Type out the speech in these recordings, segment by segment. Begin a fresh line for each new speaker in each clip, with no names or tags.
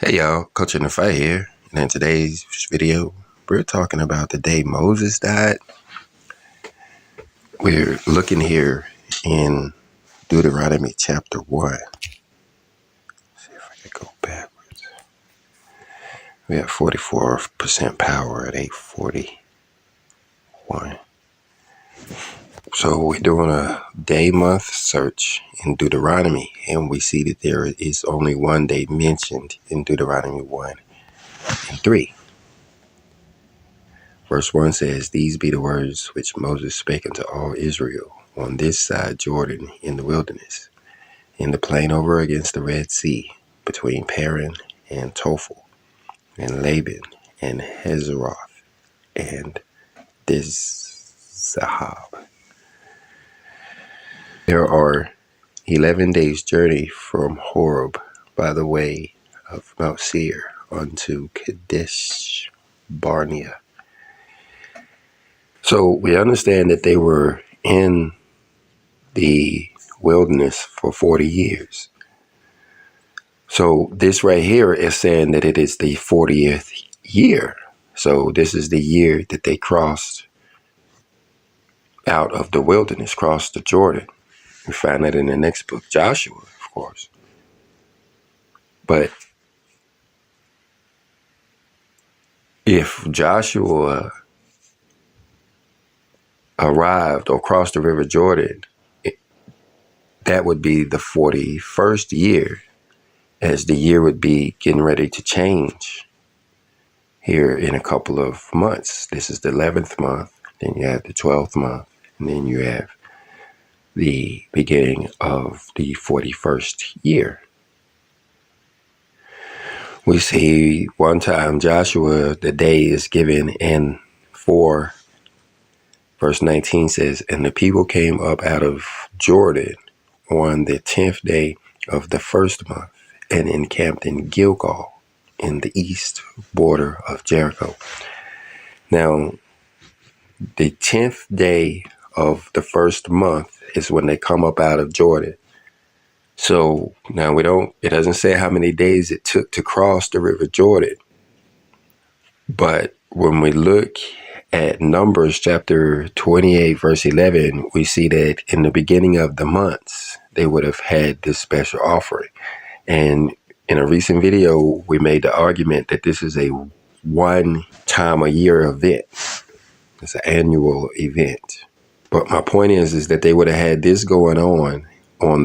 Hey y'all, Coach Inthefight here, and in today's video, we're talking about the day Moses died. We're looking here in Deuteronomy chapter 1. Let's see if I can go backwards. We have 44% power at 8:41. So we're doing a day-month search in Deuteronomy, and we see that there is only one day mentioned in Deuteronomy 1 and 3. Verse 1 says, "These be the words which Moses spake unto all Israel on this side Jordan in the wilderness, in the plain over against the Red Sea, between Paran and Tophel, and Laban, and Hazeroth, and Dizahab. There are 11 days' journey from Horeb by the way of Mount Seir unto Kadesh Barnea." So we understand that they were in the wilderness for 40 years. So this right here is saying that it is the 40th year. So this is the year that they crossed out of the wilderness, crossed the Jordan. We find that in the next book, Joshua, of course. But if Joshua arrived or crossed the River Jordan, that would be the 41st year, as the year would be getting ready to change here in a couple of months. This is the 11th month, then you have the 12th month, and then you have the beginning of the 41st year. We see one time Joshua, the day is given in 4, verse 19 says, "And the people came up out of Jordan on the 10th day of the first month, and encamped in Gilgal in the east border of Jericho." Now, the 10th day of the first month is when they come up out of Jordan. So now it doesn't say how many days it took to cross the River Jordan. But when we look at Numbers chapter 28, verse 11, we see that in the beginning of the months, they would have had this special offering. And in a recent video, we made the argument that this is a one-time-a-year event. It's an annual event. But my point is that they would have had this going on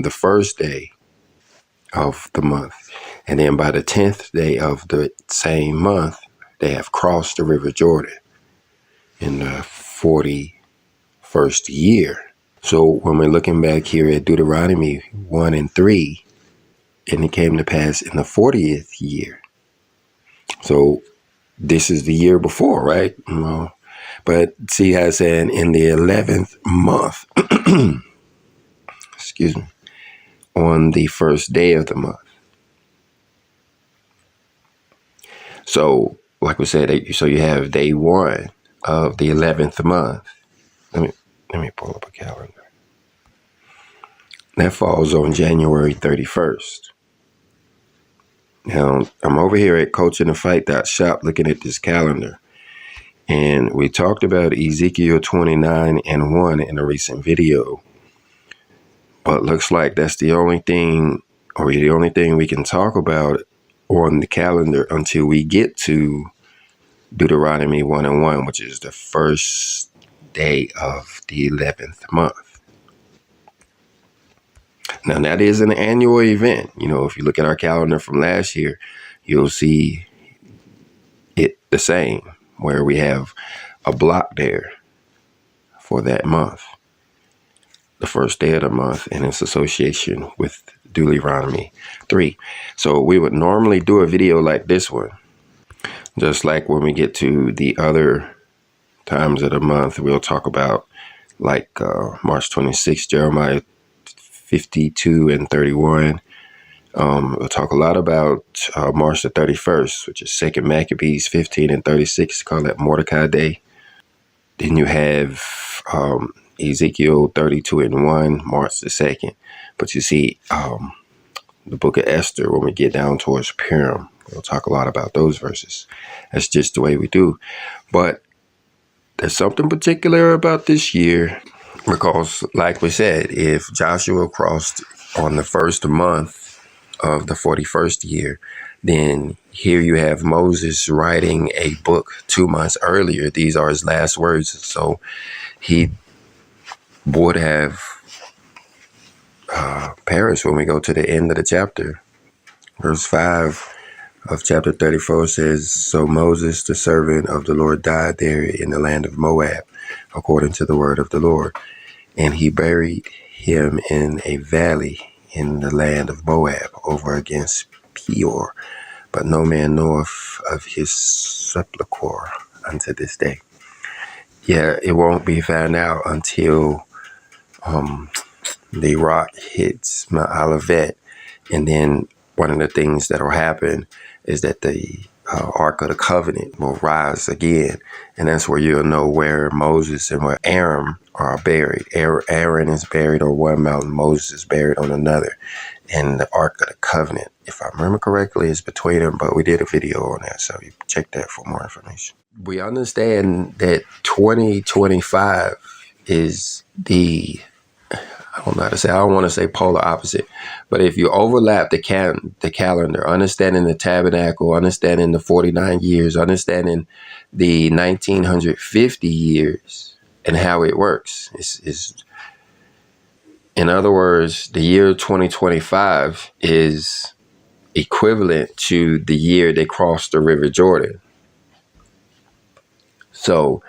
the first day of the month. And then by the 10th day of the same month, they have crossed the River Jordan in the 41st year. So when we're looking back here at Deuteronomy 1 and 3, and it came to pass in the 40th year. So this is the year before, right? But see how it's saying in the 11th month, excuse me, on the first day of the month. So like we said, so you have day 1 of the 11th month. Let me pull up a calendar. That falls on January 31st. Now, I'm over here at coachinthefight.shop looking at this calendar. And we talked about Ezekiel 29 and 1 in a recent video. But looks like that's the only thing, or the only thing we can talk about on the calendar until we get to Deuteronomy 1 and 1, which is the first day of the 11th month. Now, that is an annual event. If you look at our calendar from last year, you'll see it the same, where we have a block there for that month, the first day of the month, in its association with Deuteronomy 3. So we would normally do a video like this one, just like when we get to the other times of the month, we'll talk about like March 26th, Jeremiah 52 and 31. We'll talk a lot about March the 31st, which is 2nd Maccabees 15 and 36. Call that Mordecai Day. Then you have Ezekiel 32 and 1, March the 2nd. But you see the book of Esther, when we get down towards Purim, We'll talk a lot about those verses. That's just the way we do. But there's something particular about this year because, like we said, if Joshua crossed on the first month of the 41st year, then here you have Moses writing a book 2 months earlier. These are his last words. So he would have perished when we go to the end of the chapter. Verse 5 of chapter 34 says, "So Moses, the servant of the Lord, died there in the land of Moab, according to the word of the Lord. And he buried him in a valley in the land of Moab, over against Peor. But no man knoweth of his sepulchre unto this day." Yeah, it won't be found out until the rock hits Mount Olivet. And then one of the things that will happen is that the Ark of the Covenant will rise again. And that's where you'll know where Moses and where Aaron are buried. Aaron is buried on one mountain. Moses is buried on another. And the Ark of the Covenant, if I remember correctly, is between them. But we did a video on that, so you check that for more information. We understand that 2025 is the, I don't know how to say, I don't want to say polar opposite, but if you overlap the calendar, understanding the tabernacle, understanding the 49 years, understanding the 1950 years and how it works, is in other words, the year 2025 is equivalent to the year they crossed the River Jordan. So,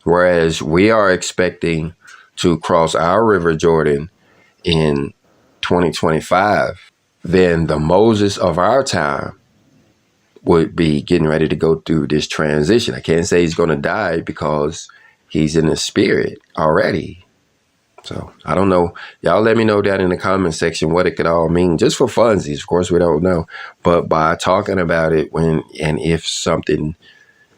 whereas we are expecting to cross our River Jordan in 2025, then the Moses of our time would be getting ready to go through this transition. I can't say he's going to die because he's in the spirit already. So I don't know. Y'all let me know down in the comment section what it could all mean, just for funsies. Of course, we don't know. But by talking about it, when and if something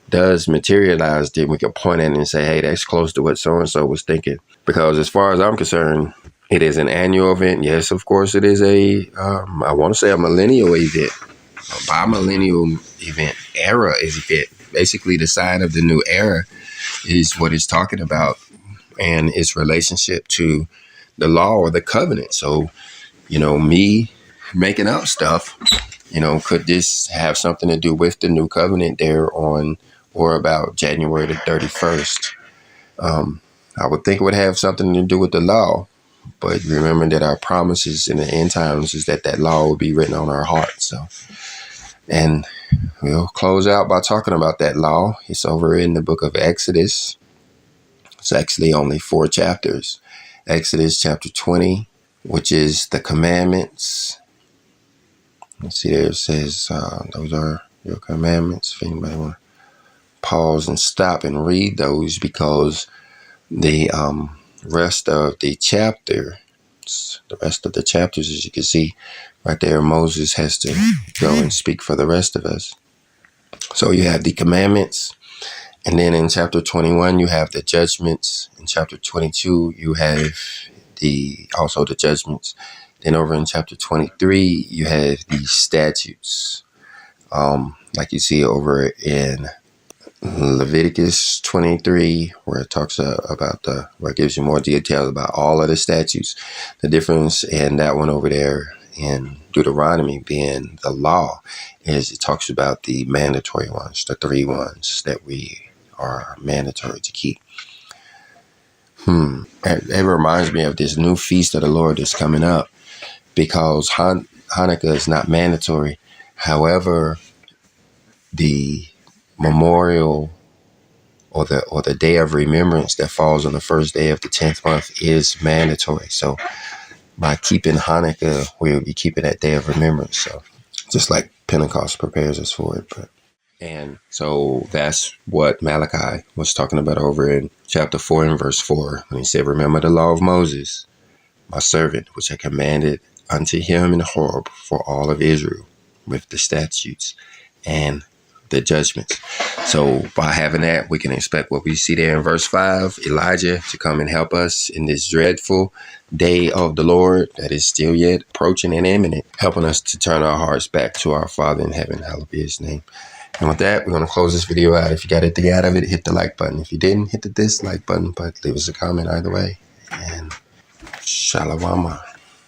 does materialize, then we can point at it and say, hey, that's close to what so-and-so was thinking. Because as far as I'm concerned, it is an annual event. Yes, of course, it is I want to say a millennial event, a bi-millennial event, era is event. Basically, the sign of the new era is what it's talking about and its relationship to the law or the covenant. So, me making up stuff, could this have something to do with the new covenant there on or about January the 31st? I would think it would have something to do with the law. But remember that our promises in the end times is that law will be written on our hearts. So, and we'll close out by talking about that law. It's over in the book of Exodus. It's actually only 4 chapters. Exodus chapter 20, which is the commandments. Let's see there, it says, those are your commandments. If anybody want to pause and stop and read those, because the rest of the chapters, as you can see right there, Moses has to go and speak for the rest of us. So you have the commandments. And then in chapter 21, you have the judgments. In chapter 22, you have also the judgments. Then over in chapter 23, you have the statutes. Like you see over in Leviticus 23, where it talks about where it gives you more details about all of the statutes. The difference in that one over there in Deuteronomy being the law is it talks about the mandatory ones, the 3 ones that we are mandatory to keep. It reminds me of this new feast of the Lord that's coming up, because Hanukkah is not mandatory. However, the memorial or the day of remembrance that falls on the first day of the 10th month is mandatory. So by keeping Hanukkah, we'll be keeping that day of remembrance. So just like Pentecost prepares us for it. And so that's what Malachi was talking about over in chapter 4 and verse 4, when he said, "Remember the law of Moses, my servant, which I commanded unto him in Horeb for all of Israel, with the statutes and the judgments." So by having that, we can expect what we see there in verse 5, Elijah to come and help us in this dreadful day of the Lord that is still yet approaching and imminent, helping us to turn our hearts back to our Father in heaven. Hallowed be his name. And with that, we're going to close this video out. If you got anything out of it, hit the like button. If you didn't, hit the dislike button, but leave us a comment either way. And shalom.